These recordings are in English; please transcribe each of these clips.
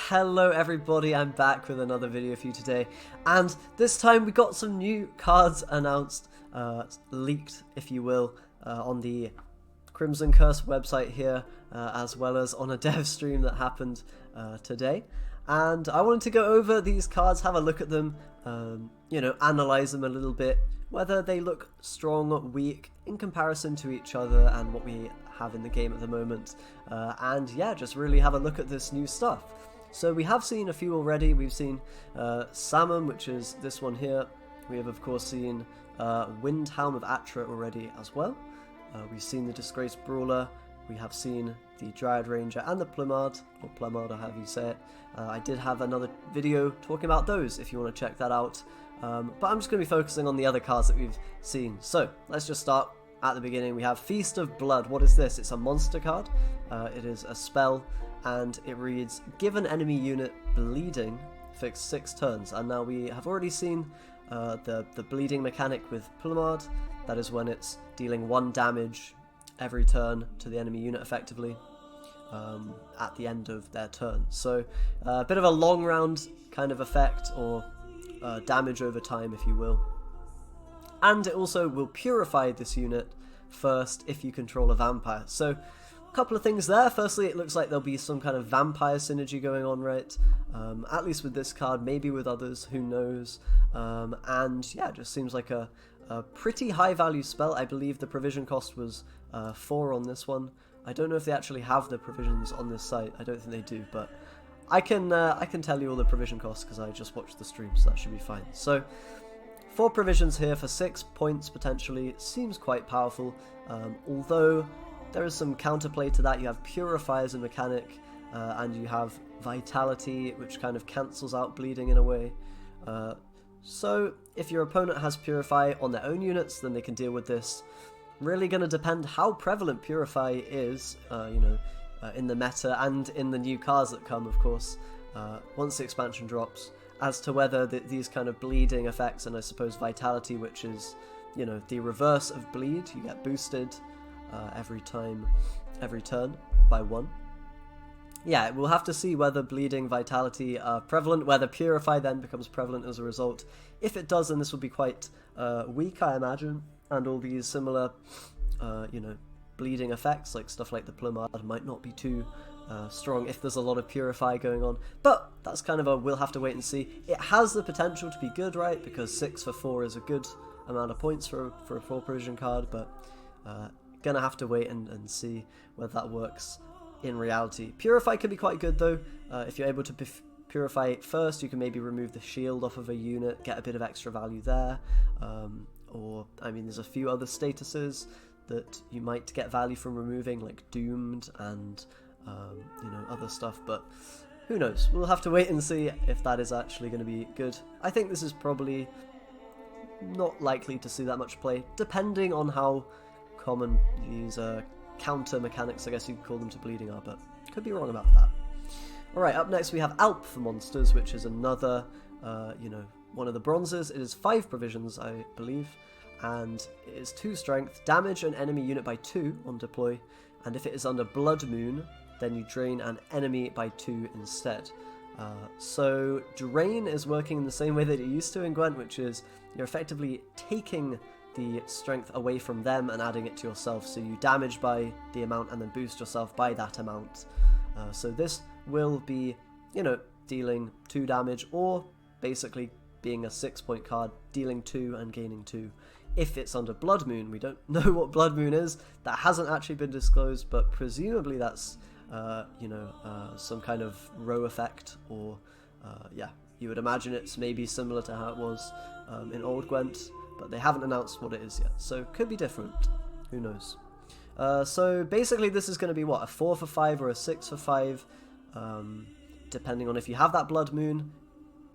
Hello everybody, I'm back with another video for you today, and this time we got some new cards announced, leaked if you will, on the Crimson Curse website here, as well as on a dev stream that happened today. And I wanted to go over these cards, have a look at them, analyze them a little bit, whether they look strong or weak in comparison to each other and what we have in the game at the moment, and yeah, just really have a look at this new stuff. So we have seen a few already. We've seen Salmon, which is this one here. We have of course seen Windhelm of Atra already as well. We've seen the Disgraced Brawler. We have seen the Dryad Ranger and the Plumard, or Plumard, or however you say it. I did have another video talking about those if you want to check that out. But I'm just going to be focusing on the other cards that we've seen. So let's just start at the beginning. We have Feast of Blood. What is this? It's a monster card. It is a spell, and it reads, give an enemy unit bleeding, fix 6 turns. And now we have already seen the bleeding mechanic with Plumard. That is when it's dealing 1 damage every turn to the enemy unit effectively at the end of their turn. So a bit of a long round kind of effect, or damage over time if you will. And it also will purify this unit first if you control a vampire. So a couple of things there. Firstly, it looks like there'll be some kind of vampire synergy going on, right? At least with this card, maybe with others, who knows. And yeah, it just seems like a pretty high value spell. I believe the provision cost was 4 on this one. I don't know if they actually have the provisions on this site. I don't think they do, but I can tell you all the provision costs because I just watched the stream, so that should be fine. So 4 provisions here for 6 points potentially seems quite powerful, although there is some counterplay to that. You have Purify as a mechanic, and you have Vitality, which kind of cancels out bleeding in a way. So if your opponent has Purify on their own units, then they can deal with this. Really going to depend how prevalent Purify is, in the meta and in the new cards that come, of course, once the expansion drops, as to whether these kind of bleeding effects, and I suppose Vitality, which is, the reverse of bleed, you get boosted every turn by 1. Yeah, we'll have to see whether bleeding, Vitality are prevalent, whether Purify then becomes prevalent as a result. If it does, then this will be quite weak, I imagine, and all these similar, bleeding effects, like stuff like the Plumard, might not be too strong if there's a lot of Purify going on. But that's kind of we'll have to wait and see. It has the potential to be good, right? Because 6 for 4 is a good amount of points for a 4 provision card, but gonna have to wait and see whether that works in reality. Purify can be quite good though. If you're able to Purify it first, you can maybe remove the shield off of a unit, get a bit of extra value there. Or, I mean, there's a few other statuses that you might get value from removing, like Doomed and, other stuff, but who knows? We'll have to wait and see if that is actually going to be good. I think this is probably not likely to see that much play, depending on how common these counter mechanics, I guess you could call them, to bleeding are, but could be wrong about that. Alright, up next we have Alp for monsters, which is another, one of the bronzes. It is 5 provisions, I believe, and it is 2 strength, damage an enemy unit by 2 on deploy, and if it is under Blood Moon, then you drain an enemy by 2 instead. So Drain is working in the same way that it used to in Gwent, which is you're effectively taking the strength away from them and adding it to yourself, so you damage by the amount and then boost yourself by that amount. So this will be, dealing 2 damage, or basically being a 6-point card, dealing 2 and gaining 2. If it's under Blood Moon, we don't know what Blood Moon is. That hasn't actually been disclosed, but presumably that's, some kind of row effect, or, you would imagine it's maybe similar to how it was in Old Gwent, but they haven't announced what it is yet, so could be different. Who knows? So basically this is going to be, what, a 4 for 5 or a 6 for 5, depending on if you have that Blood Moon.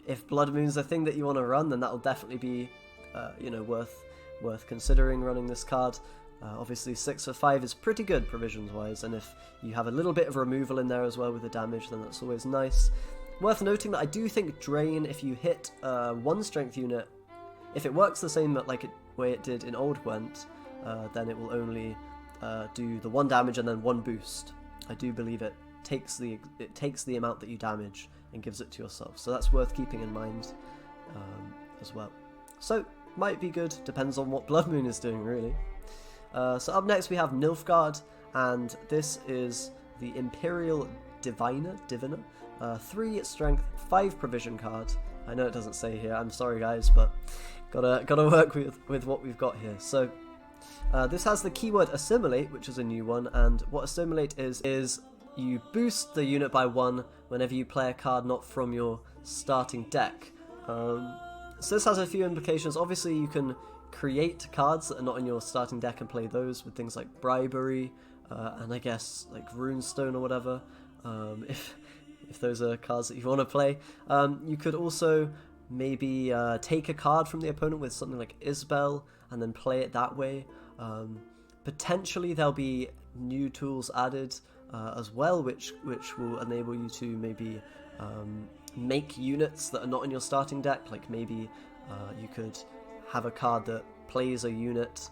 If Blood Moon's a thing that you want to run, then that'll definitely be, worth considering running this card. Obviously 6 for 5 is pretty good provisions-wise, and if you have a little bit of removal in there as well with the damage, then that's always nice. Worth noting that I do think Drain, if you hit 1 strength unit, if it works the same way it did in Old Gwent, then it will only do the 1 damage and then 1 boost. I do believe it takes the amount that you damage and gives it to yourself. So that's worth keeping in mind as well. So might be good, depends on what Blood Moon is doing, really. So up next we have Nilfgaard, and this is the Imperial Diviner, 3 strength, 5 provision card. I know it doesn't say here, I'm sorry guys, but gotta work with what we've got here. So this has the keyword assimilate, which is a new one, and what assimilate is you boost the unit by 1 whenever you play a card not from your starting deck. So this has a few implications. Obviously you can create cards that are not in your starting deck and play those with things like Bribery, and I guess like Runestone or whatever, if those are cards that you want to play. You could also maybe take a card from the opponent with something like Isbel and then play it that way. Potentially there'll be new tools added as well, which will enable you to maybe make units that are not in your starting deck. Like maybe you could have a card that plays a unit,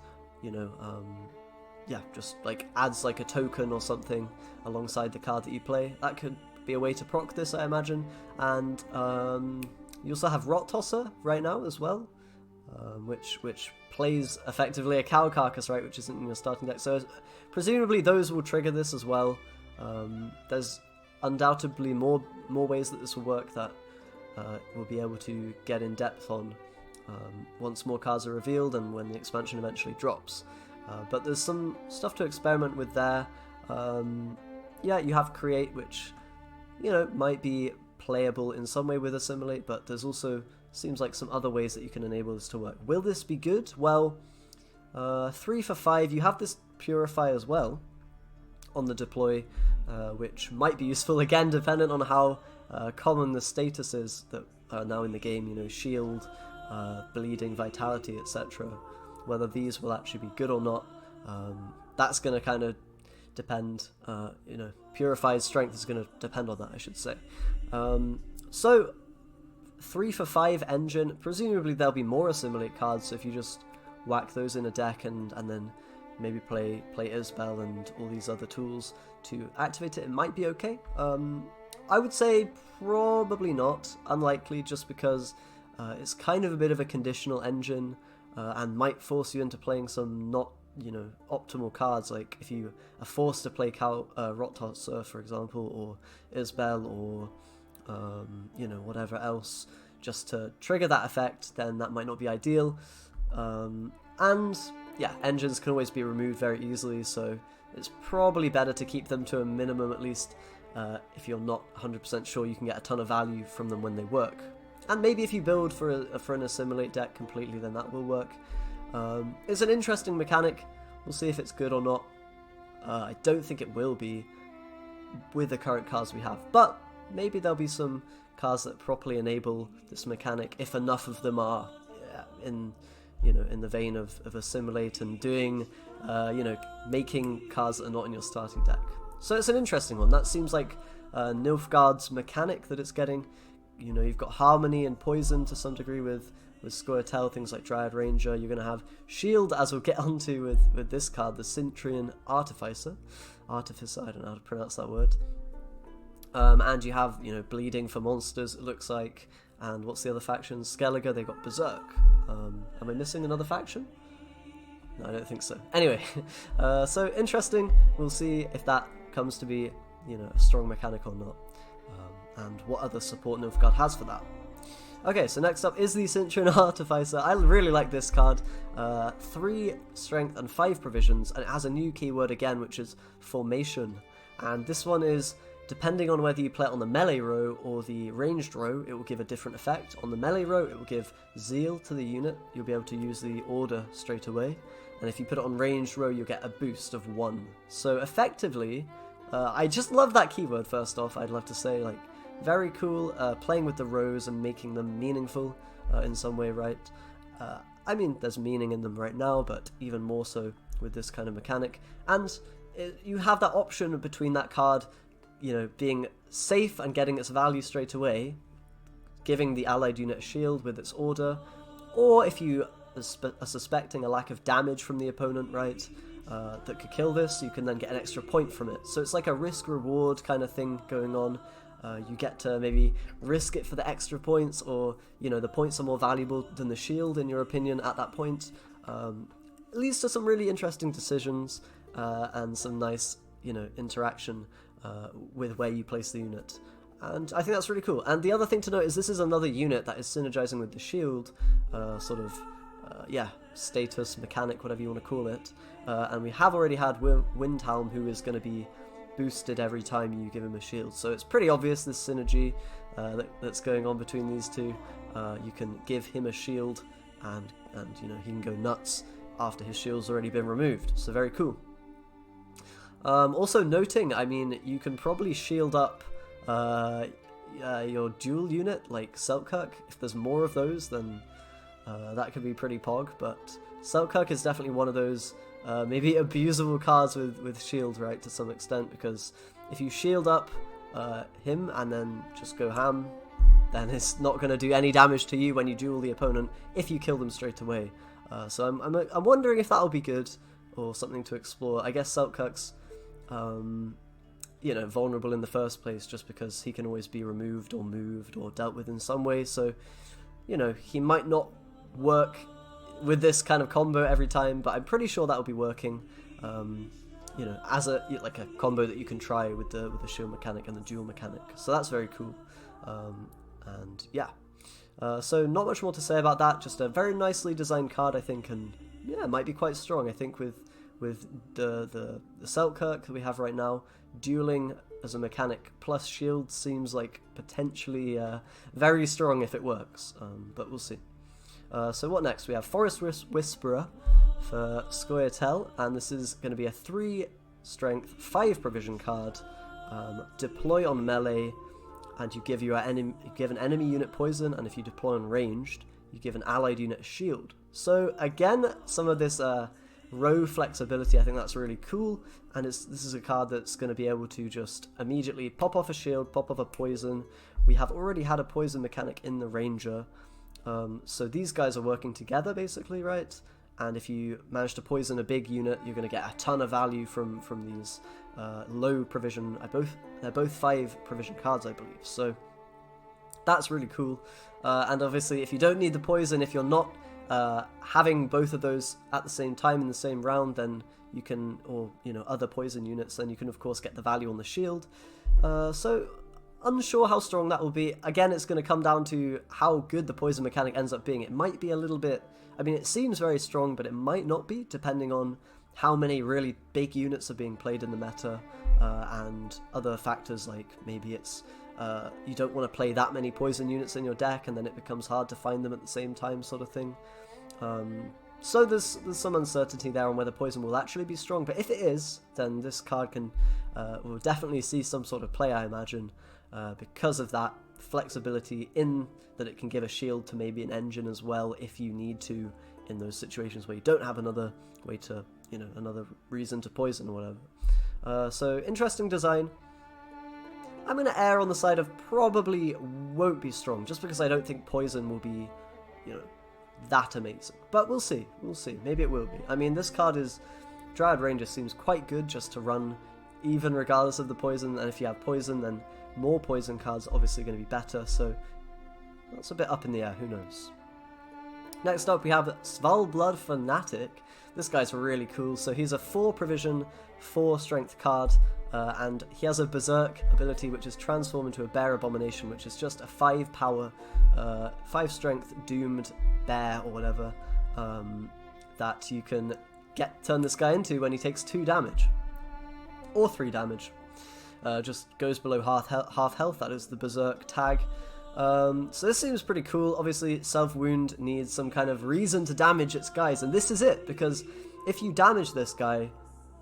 just like adds like a token or something alongside the card that you play. That could be a way to proc this, I imagine. And you also have Rot Tosser right now as well, which plays effectively a cow carcass, right, which isn't in your starting deck. So presumably those will trigger this as well. There's undoubtedly more ways that this will work that we'll be able to get in depth on once more cards are revealed and when the expansion eventually drops. But there's some stuff to experiment with there. You have Create, which might be playable in some way with Assimilate, but there's also seems like some other ways that you can enable this to work. Will this be good? Well, 3 for 5, you have this Purify as well on the deploy, which might be useful, again, dependent on how common the status is that are now in the game, Shield, Bleeding, Vitality, etc. Whether these will actually be good or not, that's going to kind of depend. Purify's strength is going to depend on that, I should say. So 3 for 5 engine, presumably there'll be more Assimilate cards, so if you just whack those in a deck and then maybe play Isbel and all these other tools to activate it, it might be okay. I would say probably not, unlikely, just because it's kind of a bit of a conditional engine, and might force you into playing some not optimal cards. Like if you are forced to play Rot Tosser, for example, or Isbel, or whatever else, just to trigger that effect, then that might not be ideal. And yeah, engines can always be removed very easily, so it's probably better to keep them to a minimum, at least if you're not 100% sure you can get a ton of value from them when they work. And maybe if you build for an Assimilate deck completely, then that will work. It's an interesting mechanic. We'll see if it's good or not. I don't think it will be with the current cards we have, but maybe there'll be some cards that properly enable this mechanic if enough of them are in the vein of Assimilate and doing making cards that are not in your starting deck. So it's an interesting one. That seems like Nilfgaard's mechanic that it's getting. You've got Harmony and Poison to some degree with Squirtle, things like Dryad Ranger. You're going to have Shield, as we'll get onto with this card, the Cintrian Artificer, I don't know how to pronounce that word. And you have, Bleeding for monsters, it looks like. And what's the other faction? Skellige, they got Berserk. Am I missing another faction? No, I don't think so. Anyway, so interesting. We'll see if that comes to be, a strong mechanic or not. And what other support Nilfgaard has for that. Okay, so next up is the Cintrian Artificer. I really like this card. 3 strength and 5 provisions, and it has a new keyword again, which is Formation. And this one is, depending on whether you play it on the melee row or the ranged row, it will give a different effect. On the melee row, it will give Zeal to the unit. You'll be able to use the order straight away. And if you put it on ranged row, you'll get a boost of 1. So effectively, I just love that keyword, first off. I'd love to say, very cool, playing with the rows and making them meaningful in some way, right? I mean, there's meaning in them right now, but even more so with this kind of mechanic. And you have that option between that card, being safe and getting its value straight away, giving the allied unit a shield with its order, or if you are suspecting a lack of damage from the opponent, right, that could kill this. You can then get an extra point from it. So it's like a risk-reward kind of thing going on. You get to maybe risk it for the extra points, or, you know, the points are more valuable than the shield in your opinion at that point. It leads to some really interesting decisions and some nice, you know, interaction with where you place the unit. And I think that's really cool. And the other thing to note is this is another unit that is synergizing with the shield, status, mechanic, whatever you want to call it. And we have already had Windhelm, who is going to be boosted every time you give him a shield. So it's pretty obvious this synergy that's going on between these two. You can give him a shield, and you know, he can go nuts after his shield's already been removed. So very cool. Also noting, I mean, you can probably shield up your dual unit like Selkirk. If there's more of those, then that could be pretty pog. But Selkirk is definitely one of those maybe abusable cards with shield, right, to some extent, because if you shield up him and then just go ham, then it's not going to do any damage to you when you duel the opponent if you kill them straight away. So I'm wondering if that'll be good or something to explore. I guess Selkirk's you know, vulnerable in the first place just because he can always be removed or moved or dealt with in some way. So, you know, he might not work with this kind of combo every time, but I'm pretty sure that'll be working. You know, as a combo that you can try with the shield mechanic and the dual mechanic. So that's very cool. And yeah, so not much more to say about that. Just a very nicely designed card, I think, and yeah, it might be quite strong. I think with the Selkirk that we have right now, dueling as a mechanic plus shield seems like potentially very strong if it works. But we'll see. So what next? We have Forest Whisperer for Scoia'tael, and this is going to be a 3 strength, 5 provision card. Deploy on melee, and you give an enemy unit poison, and if you deploy on ranged, you give an allied unit a shield. So again, some of this row flexibility, I think that's really cool, and this is a card that's going to be able to just immediately pop off a shield, pop off a poison. We have already had a poison mechanic in the ranger, so these guys are working together basically, right? And if you manage to poison a big unit, you're going to get a ton of value from these low provision. They're both 5 provision cards, I believe. So that's really cool. And obviously, if you don't need the poison, if you're not having both of those at the same time in the same round, then you can, or you know, other poison units, then you can of course get the value on the shield. So unsure how strong that will be. Again, it's going to come down to how good the poison mechanic ends up being. It might be a little bit, I mean, it seems very strong, but it might not be, depending on how many really big units are being played in the meta, and other factors like maybe it's you don't want to play that many poison units in your deck, and then it becomes hard to find them at the same time, sort of thing. So there's some uncertainty there on whether poison will actually be strong, but if it is, then this card will definitely see some sort of play, I imagine, because of that flexibility in that it can give a shield to maybe an engine as well if you need to, in those situations where you don't have another way to, you know, another reason to poison or whatever. So interesting design. I'm going to err on the side of probably won't be strong, just because I don't think poison will be, you know, that amazing. But we'll see. We'll see. Maybe it will be. I mean, this card is, Dryad Ranger seems quite good just to run even regardless of the poison, and if you have poison, then more poison cards are obviously going to be better, so that's a bit up in the air, who knows. Next up we have Svalblood Fanatic. This guy's really cool. So he's a 4 provision, 4 strength card, and he has a Berserk ability which is transform into a Bear Abomination, which is just a 5 power, 5 strength doomed bear or whatever, that you can turn this guy into when he takes 2 damage. Or 3 damage. Just goes below half health, that is the Berserk tag. So this seems pretty cool. Obviously, Self-Wound needs some kind of reason to damage its guys, and this is it, because if you damage this guy,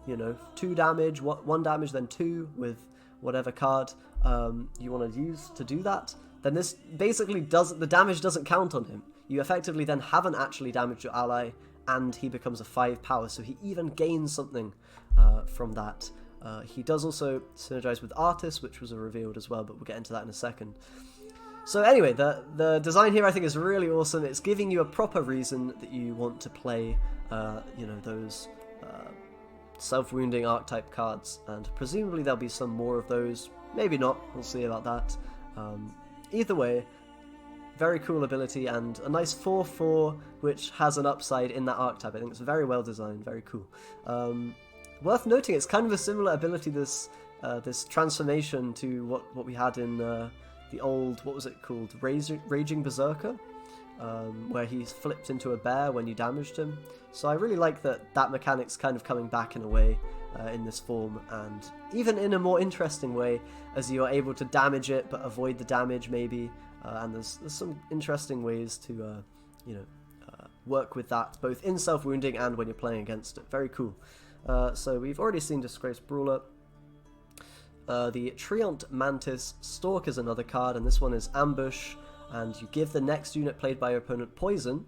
you know, 2 damage, 1 damage, then 2 with whatever card you want to use to do that, then this basically the damage doesn't count on him. You effectively then haven't actually damaged your ally, and he becomes a 5 power, so he even gains something from that. He does also synergize with Artist, which was revealed as well, but we'll get into that in a second. So anyway, the design here I think is really awesome. It's giving you a proper reason that you want to play, you know, those self-wounding archetype cards, and presumably there'll be some more of those. Maybe not, we'll see about that. Either way, very cool ability, and a nice 4/4 which has an upside in that archetype. I think it's very well designed, very cool. Worth noting, it's kind of a similar ability, this transformation to what we had in the old, what was it called, Raging Berserker, where he's flipped into a bear when you damaged him. So I really like that mechanic's kind of coming back in a way in this form, and even in a more interesting way, as you are able to damage it but avoid the damage maybe, and there's some interesting ways to work with that, both in self-wounding and when you're playing against it. Very cool. So we've already seen Disgraced Brawler. The Treant Mantis Stalk is another card, and this one is Ambush, and you give the next unit played by your opponent poison,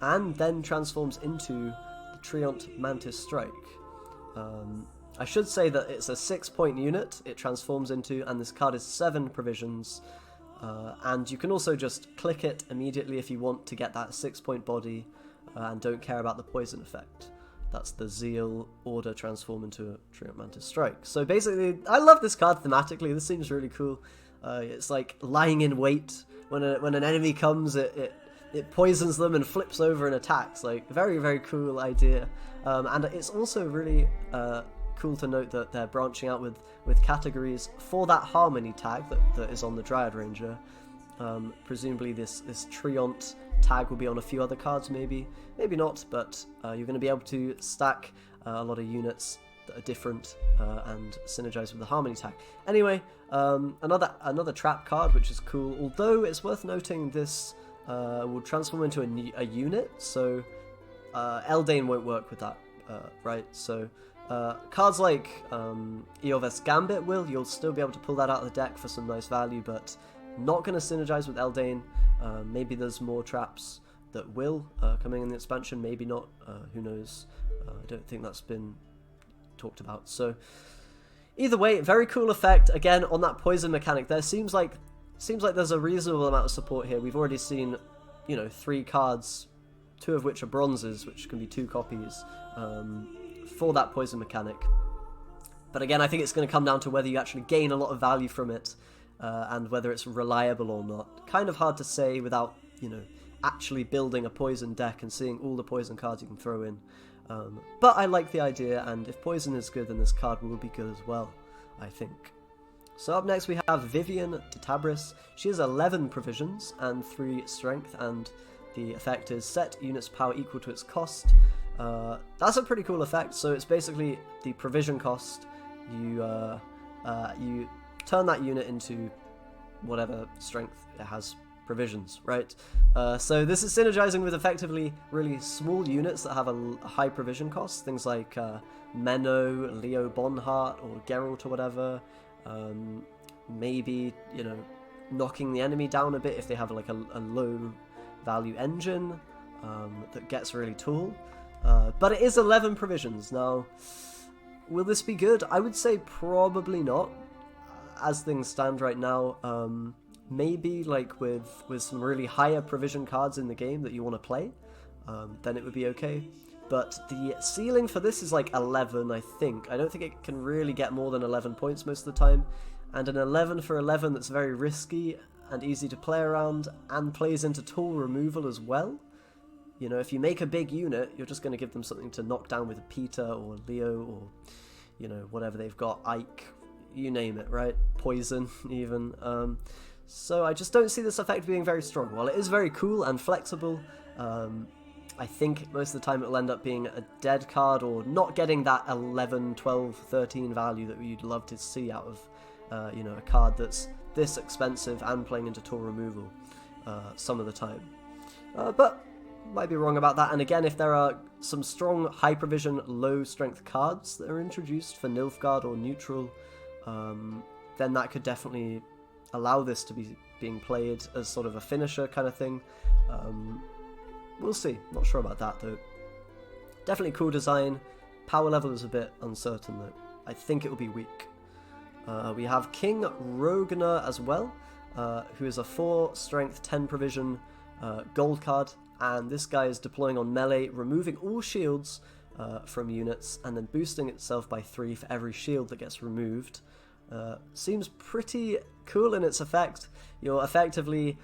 and then transforms into the Treant Mantis Strike. I should say that it's a 6-point unit it transforms into, and this card is 7 provisions, and you can also just click it immediately if you want to get that 6-point body, and don't care about the poison effect. That's the Zeal Order transform into a Treant Mantis Strike. So basically, I love this card thematically. This seems really cool. It's like lying in wait. When an enemy comes, it poisons them and flips over and attacks. Like, very, very cool idea. And it's also really cool to note that they're branching out with categories for that Harmony tag that is on the Dryad Ranger. Presumably this Treant tag will be on a few other cards, maybe not, but you're going to be able to stack a lot of units that are different and synergize with the Harmony tag. Anyway, another trap card, which is cool, although it's worth noting this will transform into a unit, so Eldain won't work with that, right? So cards like Eorveth's Gambit you'll still be able to pull that out of the deck for some nice value, but not going to synergize with Eldain. Maybe there's more traps that will coming in the expansion, maybe not, who knows. I don't think that's been talked about. So either way, very cool effect. Again, on that poison mechanic, there seems like there's a reasonable amount of support here. We've already seen 3 cards, 2 of which are bronzes, which can be 2 copies, for that poison mechanic. But again, I think it's going to come down to whether you actually gain a lot of value from it, and whether it's reliable or not. Kind of hard to say without, actually building a poison deck and seeing all the poison cards you can throw in. But I like the idea, and if poison is good, then this card will be good as well, I think. So up next we have Vivienne de Tablas. She has 11 provisions and 3 strength, and the effect is set unit's power equal to its cost. That's a pretty cool effect. So it's basically the provision cost. You turn that unit into whatever strength it has provisions, right? So this is synergizing with effectively really small units that have a high provision cost, things like Menno, Leo Bonhart, or Geralt or whatever. Maybe, knocking the enemy down a bit if they have like a low value engine that gets really tall. But it is 11 provisions. Now, will this be good? I would say probably not. As things stand right now, maybe like with some really higher provision cards in the game that you want to play, then it would be okay. But the ceiling for this is like 11, I think. I don't think it can really get more than 11 points most of the time. And an 11 for 11 that's very risky and easy to play around and plays into tool removal as well. If you make a big unit, you're just going to give them something to knock down with a Peter or Leo or, whatever they've got, Ike, you name it, right? Poison, even. So I just don't see this effect being very strong. While it is very cool and flexible, I think most of the time it'll end up being a dead card or not getting that 11, 12, 13 value that you'd love to see out of, a card that's this expensive and playing into tool removal some of the time. But might be wrong about that. And again, if there are some strong high provision, low strength cards that are introduced for Nilfgaard or neutral, then that could definitely allow this to be being played as sort of a finisher kind of thing. We'll see. Not sure about that though. Definitely cool design. Power level is a bit uncertain though. I think it will be weak. We have King Rogan as well, who is a 4 strength, 10 provision gold card, and this guy is deploying on melee, removing all shields from units, and then boosting itself by 3 for every shield that gets removed. Seems pretty cool in its effect. You're effectively,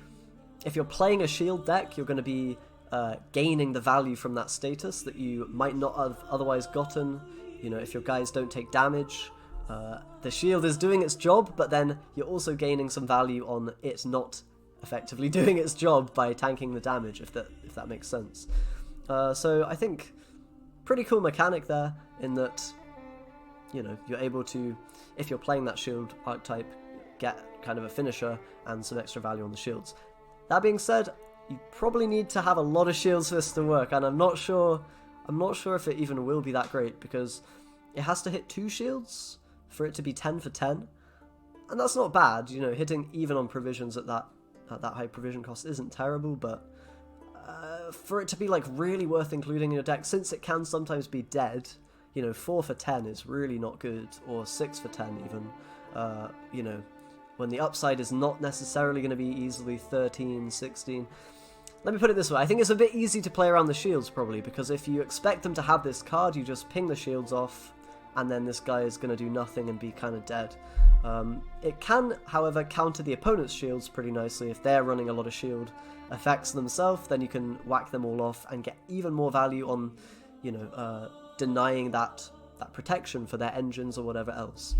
if you're playing a shield deck, you're going to be gaining the value from that status that you might not have otherwise gotten. You know, if your guys don't take damage, the shield is doing its job, but then you're also gaining some value on it not effectively doing its job by tanking the damage, if that makes sense. So I think pretty cool mechanic there, in that, you know, you're able to, if you're playing that shield archetype, get kind of a finisher and some extra value on the shields. That being said, you probably need to have a lot of shields for this to work, and I'm not sure if it even will be that great, because it has to hit 2 shields for it to be 10 for 10, and that's not bad. You know, hitting even on provisions at that high provision cost isn't terrible, but for it to be like really worth including in your deck, since it can sometimes be dead, you know, 4 for 10 is really not good, or 6 for 10 even, you know, when the upside is not necessarily going to be easily 13, 16. Let me put it this way, I think it's a bit easy to play around the shields probably, because if you expect them to have this card, you just ping the shields off, and then this guy is going to do nothing and be kind of dead. It can, however, counter the opponent's shields pretty nicely. If they're running a lot of shield effects themselves, then you can whack them all off and get even more value on, you know, denying that protection for their engines or whatever else.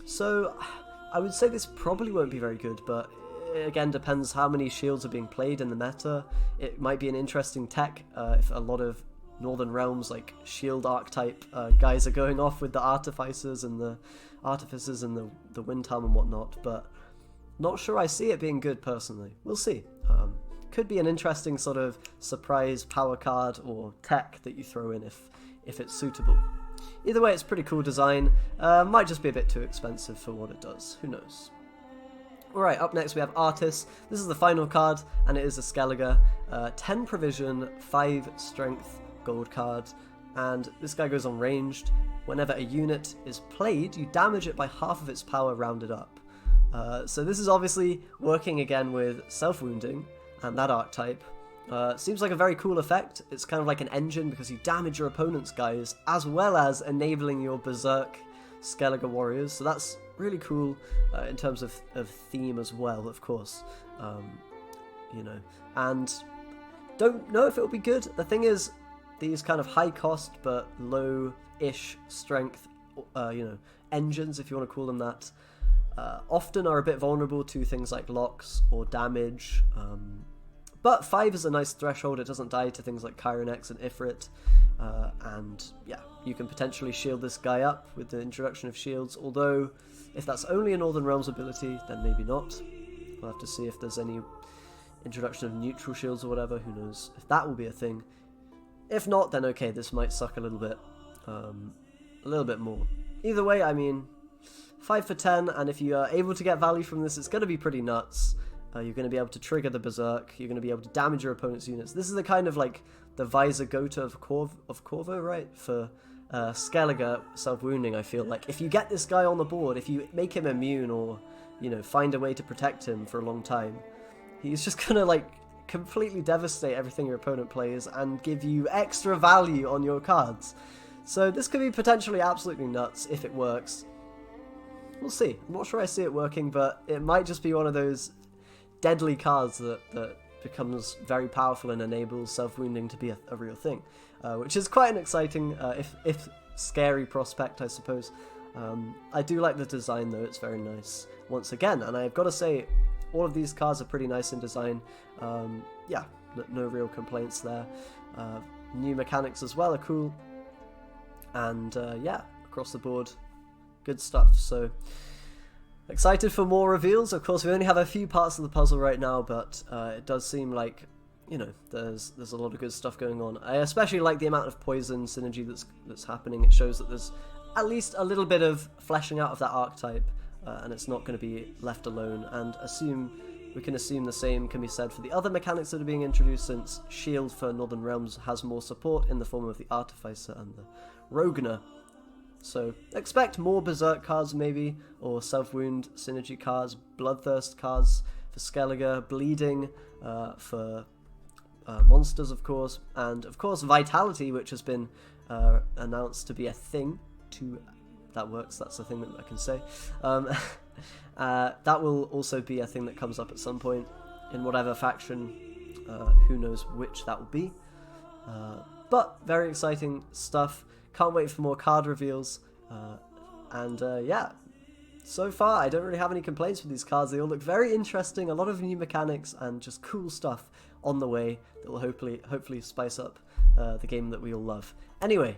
So I would say this probably won't be very good, but it again depends how many shields are being played in the meta. It might be an interesting tech if a lot of Northern Realms, like shield archetype guys are going off with the artificers and the the wind helm and whatnot, but not sure I see it being good personally. We'll see. Could be an interesting sort of surprise power card or tech that you throw in if it's suitable. Either way, it's pretty cool design. Might just be a bit too expensive for what it does. Who knows? Alright, up next we have Arachas. This is the final card, and it is a Skellige. 10 provision, 5 strength gold card, and this guy goes on ranged. Whenever a unit is played, you damage it by half of its power rounded up. So this is obviously working again with self-wounding and that archetype. Seems like a very cool effect. It's kind of like an engine because you damage your opponent's guys as well as enabling your berserk Skellige warriors. So that's really cool in terms of theme as well, of course. You know, and don't know if it'll be good. The thing is, these kind of high cost but low-ish strength, you know, engines, if you want to call them that, often are a bit vulnerable to things like locks or damage. But 5 is a nice threshold. It doesn't die to things like Chironex and Ifrit. And yeah, you can potentially shield this guy up with the introduction of shields, although if that's only a Northern Realms ability, then maybe not. We'll have to see if there's any introduction of neutral shields or whatever. Who knows if that will be a thing. If not, then okay, this might suck a little bit more. Either way, I mean, 5 for 10, and if you are able to get value from this, it's going to be pretty nuts. You're going to be able to trigger the Berserk, you're going to be able to damage your opponent's units. This is the kind of like the Visor Gota of Corvo, right? For Skellige self-wounding, I feel like. If you get this guy on the board, if you make him immune or, you know, find a way to protect him for a long time, he's just going to like completely devastate everything your opponent plays and give you extra value on your cards. So this could be potentially absolutely nuts if it works. We'll see. I'm not sure I see it working, but it might just be one of those deadly cards that becomes very powerful and enables self-wounding to be a real thing, which is quite an exciting, if scary prospect, I suppose. I do like the design though, it's very nice once again, and I've got to say all of these cards are pretty nice in design. Yeah, no real complaints there. New mechanics as well are cool, and yeah, across the board, good stuff. So excited for more reveals. Of course, we only have a few parts of the puzzle right now, but it does seem like, you know, there's a lot of good stuff going on. I especially like the amount of poison synergy that's happening. It shows that there's at least a little bit of fleshing out of that archetype, and it's not going to be left alone. And we can assume the same can be said for the other mechanics that are being introduced, since Shield for Northern Realms has more support in the form of the Artificer and the Roganer. So expect more Berserk cards maybe, or Self-Wound synergy cards, Bloodthirst cards for Skellige, Bleeding for monsters of course, and of course Vitality, which has been announced to be a thing. That works, that's the thing that I can say. That will also be a thing that comes up at some point in whatever faction. Who knows which that will be. But very exciting stuff. Can't wait for more card reveals. Yeah, so far I don't really have any complaints with these cards. They all look very interesting. A lot of new mechanics and just cool stuff on the way that will hopefully spice up the game that we all love. Anyway,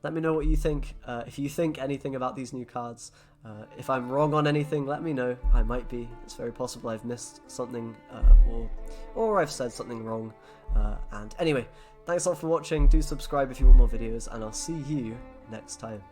let me know what you think. If you think anything about these new cards. If I'm wrong on anything, let me know. I might be. It's very possible I've missed something or I've said something wrong. And anyway, thanks a lot for watching. Do subscribe if you want more videos, and I'll see you next time.